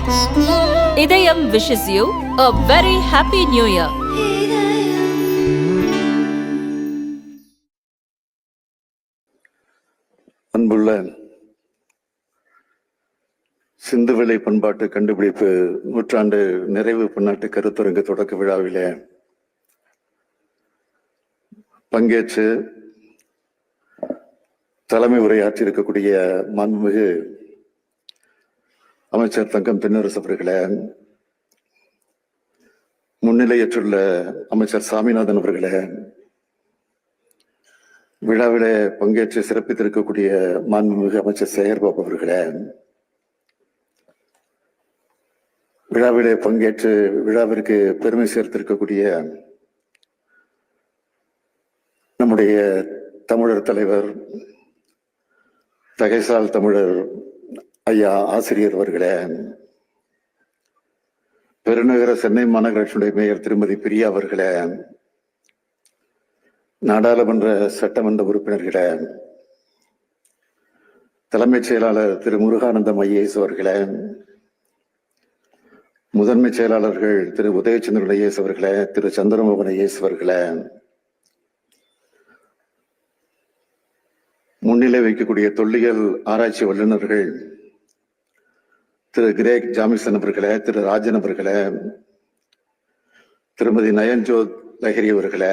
இதயம் wishes you a very happy new year. அன்புள்ள சிந்துவெளி பண்பாட்டு கண்டுபிடிப்பு நூற்றாண்டு நிறைவு பன்னாட்டு கருத்தரங்கு தொடக்க விழாவிலே பங்கேற்று தலைமை உரையாற்றி இருக்கக்கூடிய மாண்புமிகு அமைச்சர் தங்கம் தென்னரசு அவர்களே, முன்னிலையற்றுள்ள அமைச்சர் சாமிநாதன் அவர்களே, விழாவிலே பங்கேற்று சிறப்பித்திருக்கக்கூடிய மாண்புமிகு அமைச்சர் சேகர்பாபு அவர்களே, விழாவிலே பங்கேற்று விழாவிற்கு பெருமை சேர்த்திருக்கக்கூடிய நம்முடைய தமிழர் தலைவர் தகைசால் தமிழர் ஐயா ஆசிரியர் அவர்களே, பெருநகர சென்னை மாநகராட்சியுடைய மேயர் திருமதி பிரியா அவர்களே, நாடாளுமன்ற சட்டமன்ற உறுப்பினர்களே, தலைமைச் செயலாளர் திரு முருகானந்தம் ஐஏஎஸ் அவர்களே, முதன்மை செயலாளர்கள் திரு உதயச்சந்திரன் ஐஏஎஸ் அவர்களே, திரு சந்திரமோகன் ஐஏஎஸ் அவர்களே, முன்னிலை வைக்கக்கூடிய தொல்லியல் ஆராய்ச்சி வல்லுநர்கள் திரு கிரேக் ஜாமிசன் அவர்களே, திரு ராஜன் அவர்களே, திருமதி நயன்ஜோத் லஹிரி அவர்களே,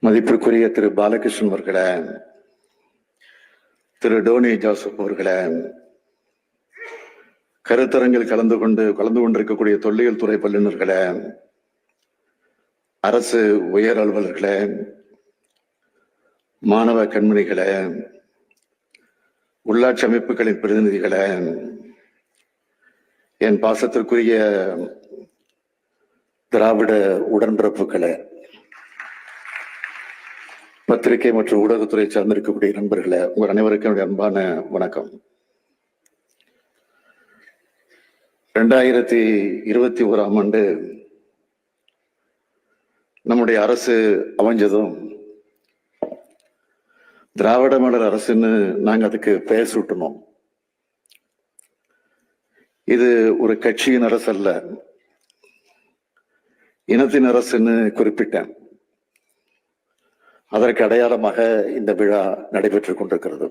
மதிப்பிற்குரிய திரு பாலகிருஷ்ணன் அவர்களே, திரு டோனி ஜோசப் அவர்களே, கருத்தரங்கில் கலந்து கொண்டிருக்கக்கூடிய தொல்லியல் துறை வல்லுநர்களே, அரசு உயர் அலுவலர்களே, மாணவ கண்மணிகளே, உள்ளாட்சி அமைப்புகளின் பிரதிநிதிகளே, என் பாசத்திற்குரிய திராவிட உடன்பிறப்புகளே, பத்திரிகை மற்றும் ஊடகத்துறை சார்ந்திருக்கக்கூடிய நண்பர்களே, உங்கள் அனைவருக்கும் என்னுடைய அன்பான வணக்கம். 2021ஆம் ஆண்டு நம்முடைய அரசு அமைஞ்சதும் திராவிட மாடல் அரசுன்னு நாங்க அதுக்கு பெயர் சூட்டணும். இது ஒரு கட்சியின் அரசு அல்ல, இனத்தின் அரசுன்னு குறிப்பிட்டேன். அதற்கு அடையாளமாக இந்த விழா நடைபெற்றுக் கொண்டிருக்கிறது.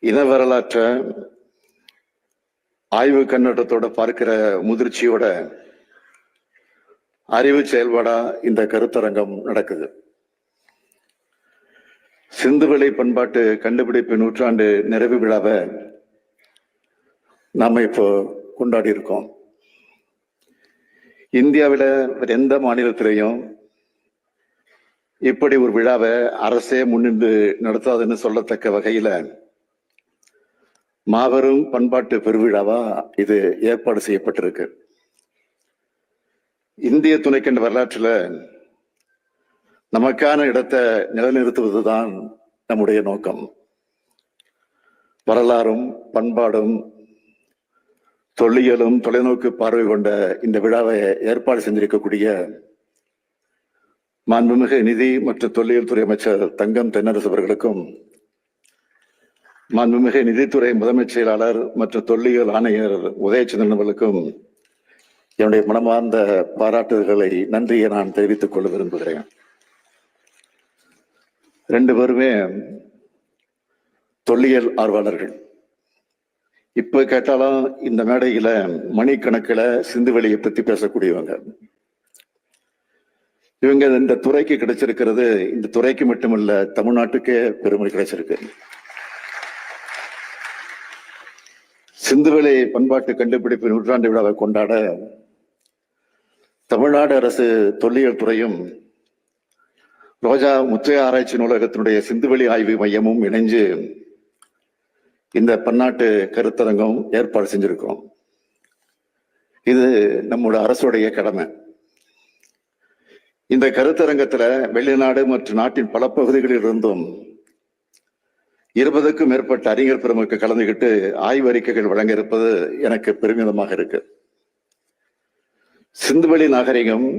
இன வரலாற்றை ஆய்வு கண்ணோட்டத்தோட பார்க்கிற முதிர்ச்சியோட அறிவு செயல்பாடா இந்த கருத்தரங்கம் நடக்குது. சிந்துவெளி பண்பாட்டு கண்டுபிடிப்பு நூற்றாண்டு நிறைவு விழாவை நாம இப்போ கொண்டாடி இருக்கோம். இந்தியாவில வேற எந்த மாநிலத்திலையும் இப்படி ஒரு விழாவை அரசே முன்னின்று நடத்தாதுன்னு சொல்லத்தக்க வகையில மாபெரும் பண்பாட்டு பெருவிழாவா இது ஏற்பாடு செய்யப்பட்டிருக்கு. இந்திய துணைக்கண்ட வரலாற்றுல நமக்கான இடத்தை நிலைநிறுத்துவதுதான் நம்முடைய நோக்கம். வரலாறும் பண்பாடும் தொல்லியலும் தொலைநோக்கு பார்வை கொண்ட இந்த விழாவை ஏற்பாடு செஞ்சிருக்கக்கூடிய மாண்புமிகு நிதி மற்றும் தொல்லியல் துறை அமைச்சர் தங்கம் தென்னரசு அவர்களுக்கும், மாண்புமிகு நிதித்துறை முதன்மை செயலாளர் மற்றும் தொல்லியல் ஆணையர் உதயச்சந்திரன் அவர்களுக்கும் என்னுடைய மனமார்ந்த பாராட்டுதல்களை, நன்றியை நான் தெரிவித்துக் கொள்ள விரும்புகிறேன். ரெண்டு பேருமே தொல்லியல் ஆர்வலர்கள். இப்ப கேட்டாலும் இந்த மேடையில மணிக்கணக்கில் சிந்துவெளியை பத்தி பேசக்கூடியவங்க. இவங்க இந்த துறைக்கு கிடைச்சிருக்கிறது இந்த துறைக்கு மட்டுமல்ல, தமிழ்நாட்டுக்கே பெருமை கிடைச்சிருக்கு. சிந்துவெளி பண்பாட்டு கண்டுபிடிப்பு நூற்றாண்டு விழாவை கொண்டாட தமிழ்நாடு அரசு தொல்லியல் துறையும் ரோஜா முத்தையா ஆராய்ச்சி நூலகத்தினுடைய சிந்துவெளி ஆய்வு மையமும் இணைஞ்சு இந்த பன்னாட்டு கருத்தரங்கம் ஏற்பாடு செஞ்சிருக்கிறோம். இது நம்முடைய அரசுடைய கடமை. இந்த கருத்தரங்கத்துல வெளிநாடு மற்றும் நாட்டின் பல பகுதிகளில் இருந்தும் 20க்கும் மேற்பட்ட அறிஞர் பெருமக்கள் கலந்துகிட்டு ஆய்வு அறிக்கைகள் வழங்க இருப்பது எனக்கு பெருமிதமாக இருக்கு. சிந்துவெளி நாகரிகம்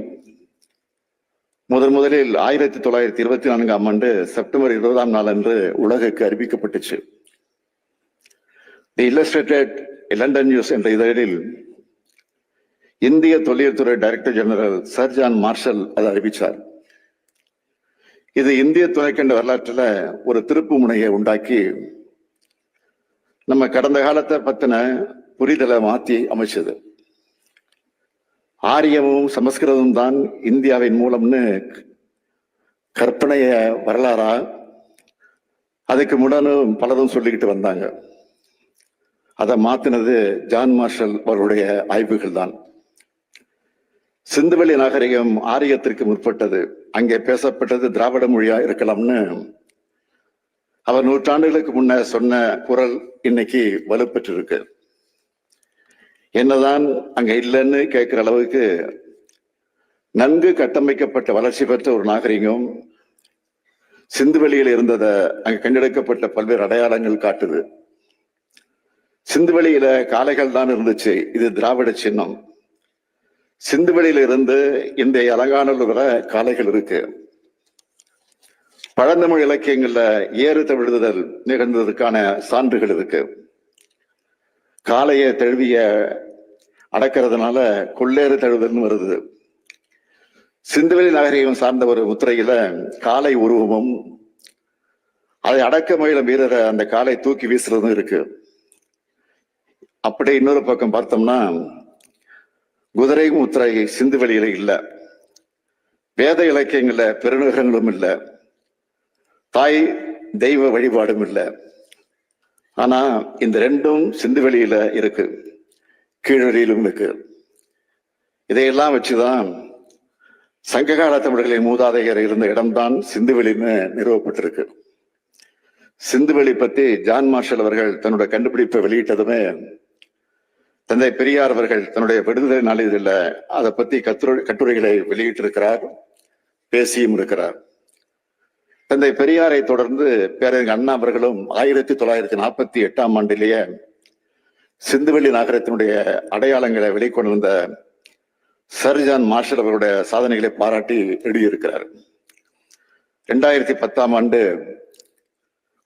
முதலில் 1924ஆம் ஆண்டு செப்டம்பர் 20ஆம் நாள் அன்று உலகுக்கு அறிவிக்கப்பட்டுச்சு. தி இல்லஸ்ட்ரேட்டட் லண்டன் நியூஸ் என்ற இதழில் இந்திய தொழில்துறை director general sir John Marshall அதை அறிவித்தார். இது இந்திய துணைக்கண்ட வரலாற்றில் ஒரு திருப்பு முனையை உண்டாக்கி நம்ம கடந்த காலத்தை பத்தின புரிதலை மாற்றி அமைச்சது. ஆரியமும் சமஸ்கிருதமும் தான் இந்தியாவின் மூலம்னு கற்பனைய வரலாறா அதுக்கு முடனும் பலரும் சொல்லிக்கிட்டு வந்தாங்க. அதை மாத்தினது ஜான் மார்ஷல் அவருடைய ஆய்வுகள் தான். சிந்துவெளி நாகரிகம் ஆரியத்திற்கு முற்பட்டது, அங்கே பேசப்பட்டது திராவிட மொழியா இருக்கலாம்னு அவர் நூற்றாண்டுகளுக்கு முன்ன சொன்ன குரல் இன்னைக்கு வலுப்பெற்று இருக்கு. என்னதான் அங்க இல்லைன்னு கேட்கிற அளவுக்கு நன்கு கட்டமைக்கப்பட்ட வளர்ச்சி பெற்ற ஒரு நாகரிகம் சிந்துவெளியில் இருந்ததை அங்க கண்டெடுக்கப்பட்ட பல்வேறு அடையாளங்கள் காட்டுது. சிந்துவெளியில காளைகள் தான் இருந்துச்சு, இது திராவிட சின்னம். சிந்துவெளியில இருந்து இன்றைய அலங்காநல்லூர் வரை காளைகள் இருக்கு. பழந்தமிழ் இலக்கியங்கள்ல ஏறு தழுவுதல் நிகழ்ந்ததுக்கான சான்றுகள் இருக்கு. காளையை தழுவிய அடக்கிறதுனால கொள்ளேறு தழுவுதல்னு வருது. சிந்துவெளி நாகரிகம் சார்ந்த ஒரு முத்திரையில காளை உருவமும் அதை அடக்க முயல வீரரை அந்த காளை தூக்கி வீசுறதும் இருக்கு. அப்படி இன்னொரு பக்கம் பார்த்தோம்னா குதிரை முத்திரை சிந்துவெளியில இல்ல, வேத இலக்கியங்கள்ல பெருநகரங்களும் இல்லை, தாய் தெய்வ வழிபாடும் இல்லை. ஆனா இந்த ரெண்டும் சிந்துவெளியில இருக்கு, கீழடியிலும் இருக்கு. இதையெல்லாம் வச்சுதான் சங்ககால தமிழர்களின் மூதாதையர் இருந்த இடம்தான் சிந்துவெளின்னு நிறுவப்பட்டிருக்கு. சிந்துவெளி பத்தி ஜான் மார்ஷல் அவர்கள் தன்னுடைய கண்டுபிடிப்பை வெளியிட்டதுமே தந்தை பெரியார் அவர்கள் தன்னுடைய விடுதலை நாளிதழில் அதை பத்தி கட்டுரைகளை வெளியிட்டிருக்கிறார், பேசியும் இருக்கிறார். தந்தை பெரியாரை தொடர்ந்து பேரறிஞர் அண்ணா அவர்களும் 1948ஆம் ஆண்டிலேயே சிந்துவெளி நகரத்தினுடைய அடையாளங்களை வெளிக்கொண்டு வந்த சர் ஜான் மார்ஷல் அவருடைய சாதனைகளை பாராட்டி எழுதியிருக்கிறார். 2010ஆம் ஆண்டு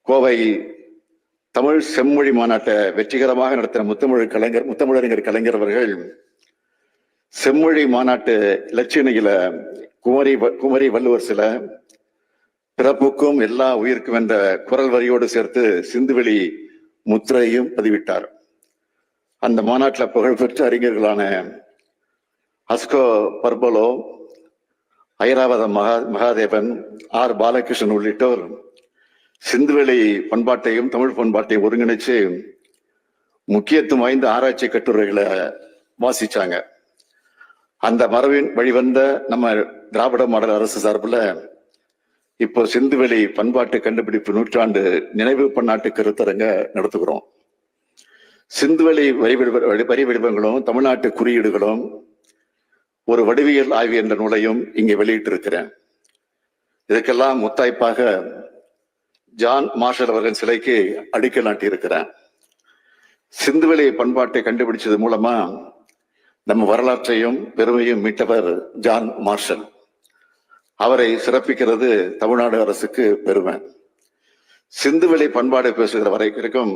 கோவை தமிழ் செம்மொழி மாநாட்டை வெற்றிகரமாக நடத்தின முத்தமிழறிஞர் கலைஞர் அவர்கள் செம்மொழி மாநாட்டு இலட்சியணியில குமரி வள்ளுவர் சில பிறப்புக்கும் எல்லா உயிருக்கும் என்ற குரல் வரியோடு சேர்த்து சிந்துவெளி முத்திரையும் பதிவிட்டார். அந்த மாநாட்டில் புகழ்பெற்ற அறிஞர்களான அஸ்கோ பர்பலோ, ஐராவத மகாதேவன், ஆர் பாலகிருஷ்ணன் உள்ளிட்டோர் சிந்துவெளி பண்பாட்டையும் தமிழ் பண்பாட்டையும் ஒருங்கிணைச்சு முக்கியத்துவம் வாய்ந்த ஆராய்ச்சி கட்டுரைகளை வாசிச்சாங்க. அந்த மரபின் வழிவந்த நம்ம திராவிட மாடல் அரசு சார்பில் இப்போ சிந்துவெளி பண்பாட்டு கண்டுபிடிப்பு நூற்றாண்டு நினைவு பன்னாட்டு கருத்தரங்க நடத்துகிறோம். சிந்துவெளி வரி வடிவங்களும் தமிழ்நாட்டு குறியீடுகளும் ஒரு வடிவியல் ஆய்வு என்ற நூலையும் இங்கே வெளியிட்டிருக்கிறேன். இதுக்கெல்லாம் முத்தாய்ப்பாக ஜான் மார்ஷல் அவர்கள் சிலைக்கு அடிக்கல் நாட்டி இருக்கிறேன். சிந்துவெளி பண்பாட்டை கண்டுபிடிச்சது மூலமா நம்ம வரலாற்றையும் பெருமையும் மீட்டவர் ஜான் மார்ஷல். அவரை சிறப்பிக்கிறது தமிழ்நாடு அரசுக்கு பெருமை. சிந்துவெளி பண்பாடு பேசுகிற வரைக்கும்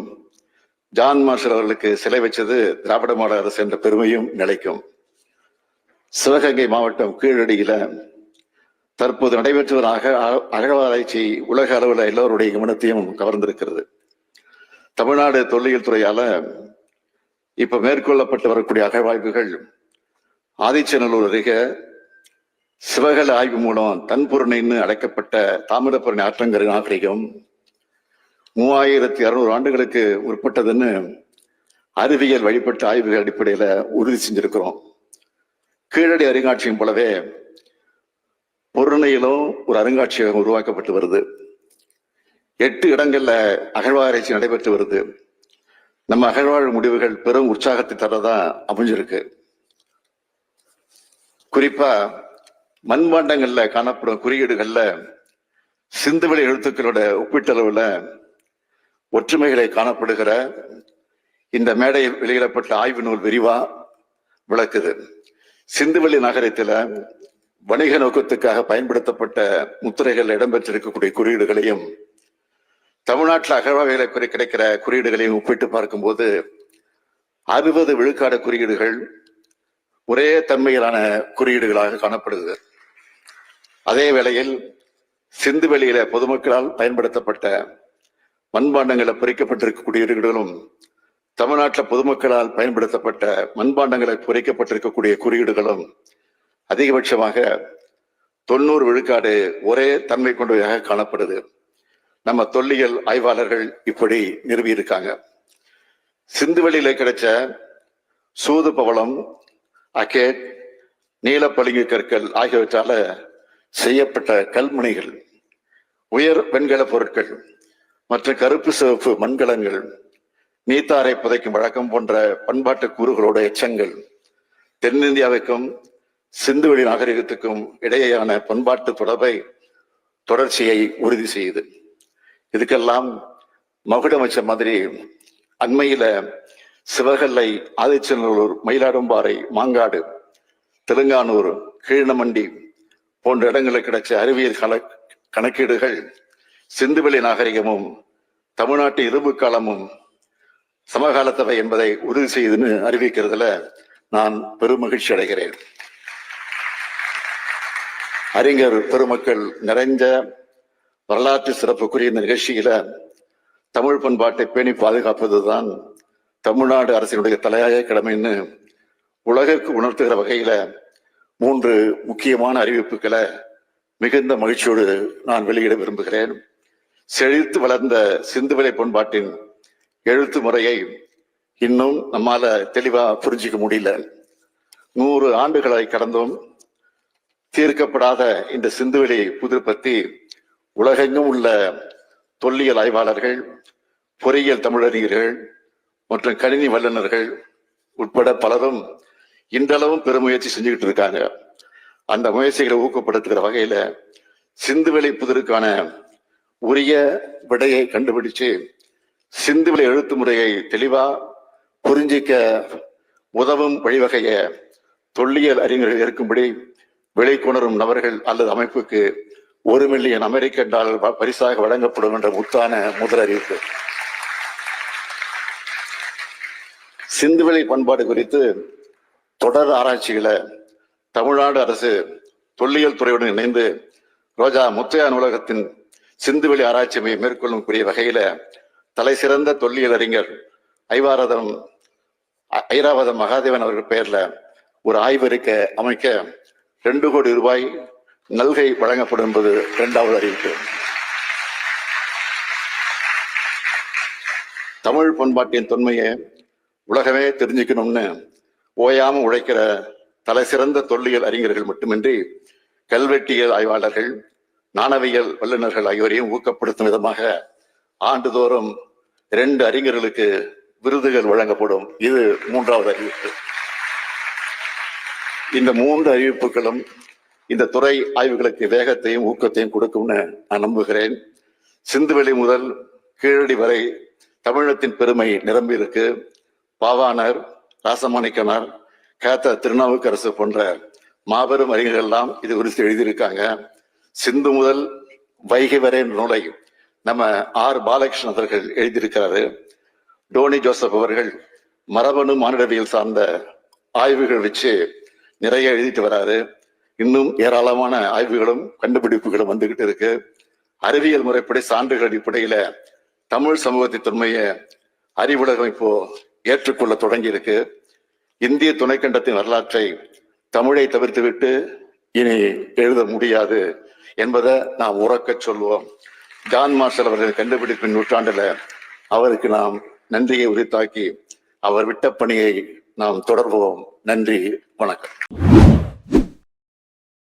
ஜான் மார்ஷல் அவர்களுக்கு சிலை வச்சது திராவிட மாடல் அரசு என்ற பெருமையும் நிலைக்கும். சிவகங்கை மாவட்டம் கீழடியில தற்போது நடைபெற்று வரும் அகழ்வாராய்ச்சி உலக அளவில் எல்லோருடைய கவனத்தையும் கவர்ந்திருக்கிறது. தமிழ்நாடு தொல்லியல் துறையால இப்ப மேற்கொள்ளப்பட்டு வரக்கூடிய அகழ்வாய்வுகள் ஆதிச்சநல்லூர் அருகே சிவகல ஆய்வு மூலம் தன்புரணைன்னு அழைக்கப்பட்ட தாமிரபரணி ஆற்றங்கரை நாகரிகம் 3600 ஆண்டுகளுக்கு உட்பட்டதுன்னு அறிவியல் வழிபட்ட ஆய்வுகள் அடிப்படையில உறுதி செஞ்சிருக்கிறோம். கீழடி அருங்காட்சியகம் போலவே பொருணையிலும் ஒரு அருங்காட்சியகம் உருவாக்கப்பட்டு வருது. 8 இடங்கள்ல அகழ்வாராய்ச்சி நடைபெற்று வருது. நம்ம அகழ்வாழ் முடிவுகள் பெரும் உற்சாகத்தை தரதா அமைஞ்சிருக்கு. குறிப்பா மண்பாண்டங்கள்ல காணப்படும் குறியீடுகள்ல சிந்துவெளி எழுத்துக்களோட ஒப்பீட்டளவுல ஒற்றுமைகளை காணப்படுகிற இந்த மேடையில் வெளியிடப்பட்ட ஆய்வு நூல் விரிவா விளக்குது. சிந்துவெளி நகரத்துல வணிக நோக்கத்துக்காக பயன்படுத்தப்பட்ட முத்திரைகள் இடம்பெற்றிருக்கக்கூடிய குறியீடுகளையும் தமிழ்நாட்டில் அகழ்வாய்களை கிடைக்கிற குறியீடுகளையும் ஒப்பிட்டு பார்க்கும்போது 60 விழுக்காடு குறியீடுகள் ஒரே தன்மையிலான குறியீடுகளாக காணப்படுகிறது. அதே வேளையில் சிந்து வெளியில பொதுமக்களால் பயன்படுத்தப்பட்ட மண்பாண்டங்களை பொறிக்கப்பட்டிருக்க குறியீடுகளும் தமிழ்நாட்டில் பொதுமக்களால் பயன்படுத்தப்பட்ட மண்பாண்டங்களை பொறிக்கப்பட்டிருக்கக்கூடிய குறியீடுகளும் அதிகபட்சமாக 90 விழுக்காடு ஒரே தன்மை கொண்டவையாக காணப்படுது. நம்ம தொல்லியல் ஆய்வாளர்கள் இப்படி நிறுவியிருக்காங்க. சிந்துவெளியில கிடைச்ச சூது பவளம், அகேட், நீலப்பளிங்கு கற்கள் ஆகியவற்றால செய்யப்பட்ட கல்முனைகள், உயர் வெண்கல பொருட்கள் மற்றும் கருப்பு சிவப்பு மண்கலங்கள், நீத்தாரை புதைக்கும் வழக்கம் போன்ற பண்பாட்டு கூறுகளோட எச்சங்கள் தென்னிந்தியாவுக்கும் சிந்துவெளி நாகரிகத்துக்கும் இடையேயான பண்பாட்டு தொடர்ச்சியை உறுதி செய்யுது. இதுக்கெல்லாம் மகுடம் வச்ச மாதிரி அண்மையில சிவகல்லை, ஆதிச்சநல்லூர், மயிலாடும்பாறை, மாங்காடு, தெலுங்கானூர், கீழமண்டி போன்ற இடங்களில் கிடைச்ச அறிவியல் கணக்கீடுகள் சிந்துவெளி நாகரிகமும் தமிழ்நாட்டு இரும்பு காலமும் சமகாலத்தவை என்பதை உறுதி செய்துன்னு அறிவிக்கிறதுல நான் பெருமகிழ்ச்சி அடைகிறேன். அறிஞர் பெருமக்கள் நிறைஞ்ச வரலாற்று சிறப்புக்குரிய இந்த நிகழ்ச்சியில தமிழ் பண்பாட்டை பேணி பாதுகாப்பதுதான் தமிழ்நாடு அரசினுடைய தலையாய கடமைன்னு உலகிற்கு உணர்த்துகிற வகையில 3 முக்கியமான அறிவிப்புகளை மிகுந்த மகிழ்ச்சியோடு நான் வெளியிட விரும்புகிறேன். செழித்து வளர்ந்த சிந்துவெளி பண்பாட்டின் எழுத்து முறையை இன்னும் நம்மால தெளிவா புரிஞ்சிக்க முடியல. 100 ஆண்டுகளை கடந்தும் தீர்க்கப்படாத இந்த சிந்துவெளி புதிர் பத்தி உலகெங்கும் உள்ள தொல்லியல் ஆய்வாளர்கள், பொறியியல் தமிழறிஞர்கள் மற்றும் கணினி வல்லுநர்கள் உட்பட பலரும் இன்றளவும் பெருமுயற்சி செஞ்சுக்கிட்டு இருக்காங்க. அந்த முயற்சிகளை ஊக்கப்படுத்துகிற வகையில சிந்துவெளி புதிருக்கான உரிய விடையை கண்டுபிடிச்சு சிந்துவெளி எழுத்து முறையை தெளிவா புரிஞ்சிக்க உதவும் வழிவகைய தொல்லியல் அறிஞர்கள் இருக்கும்படி வெளிக்கொணரும் நபர்கள் அல்லது அமைப்புக்கு $1 மில்லியன் அமெரிக்க பரிசாக வழங்கப்படும் என்ற முத்தான முதல் அறிவிப்பு. சிந்துவெளி பண்பாடு குறித்து தொடர் ஆராய்ச்சிகளை தமிழ்நாடு அரசு தொல்லியல் துறையுடன் இணைந்து ரோஜா முத்தையா நூலகத்தின் சிந்துவெளி ஆராய்ச்சி மையம் மேற்கொள்ளும் கூடிய வகையில தலை சிறந்த தொல்லியல் அறிஞர் ஐராவதம் மகாதேவன் அவர்கள் பெயர்ல ஒரு ஆய்வறிக்கை அமைக்க $2 கோடி நல்கை வழங்கப்படும் என்பது 2வது அறிவிப்பு. தமிழ் பண்பாட்டின் தொன்மையை உலகமே தெரிஞ்சுக்கணும்னு ஓயாம உழைக்கிற தலை சிறந்த தொல்லியல் அறிஞர்கள் மட்டுமின்றி கல்வெட்டியல் ஆய்வாளர்கள், நாணவியல் வல்லுநர்கள் ஆகியோரையும் ஊக்கப்படுத்தும் விதமாக ஆண்டுதோறும் 2 அறிஞர்களுக்கு விருதுகள் வழங்கப்படும். இது 3வது அறிவிப்பு. இந்த 3 அறிவிப்புகளும் இந்த துறை ஆய்வுகளுக்கு வேகத்தையும் ஊக்கத்தையும் கொடுக்கும்னு நான் நம்புகிறேன். சிந்துவெளி முதல் கீழடி வரை தமிழகத்தின் பெருமை நிரம்பி இருக்கு. பாவாணர், ராசமாணிக்கனார், கேத்த திருநாவுக்கரசு போன்ற மாபெரும் அறிஞர்கள் எல்லாம் இது குறித்து எழுதியிருக்காங்க. சிந்து முதல் வைகை வரை நூலை நம்ம ஆர் பாலகிருஷ்ணன் அவர்கள் எழுதியிருக்கிறாரு. டோனி ஜோசப் அவர்கள் மரபணு மானிடவியல் சார்ந்த ஆய்வுகள் வச்சு நிறைய எழுதிட்டு வராரு. இன்னும் ஏராளமான ஆய்வுகளும் கண்டுபிடிப்புகளும் வந்துகிட்டு இருக்கு. அறிவியல் முறைப்படி சான்றுகள் அடிப்படையில தமிழ் சமூகத்தின் தொன்மையை அறிவுலகம் இப்போ ஏற்றுக்கொள்ள தொடங்கி இருக்கு. இந்திய துணைக்கண்டத்தின் வரலாற்றை தமிழை தவிர்த்துவிட்டு இனி எழுத முடியாது என்பதை நாம் உறக்க சொல்வோம். ஜான் மார்ஷல் அவர்கள் கண்டுபிடிப்பின் நூற்றாண்டுல அவருக்கு நாம் நன்றியை உரித்தாக்கி அவர் விட்ட பணியை நாம் தொடர்வோம். நன்றி, வணக்கம்.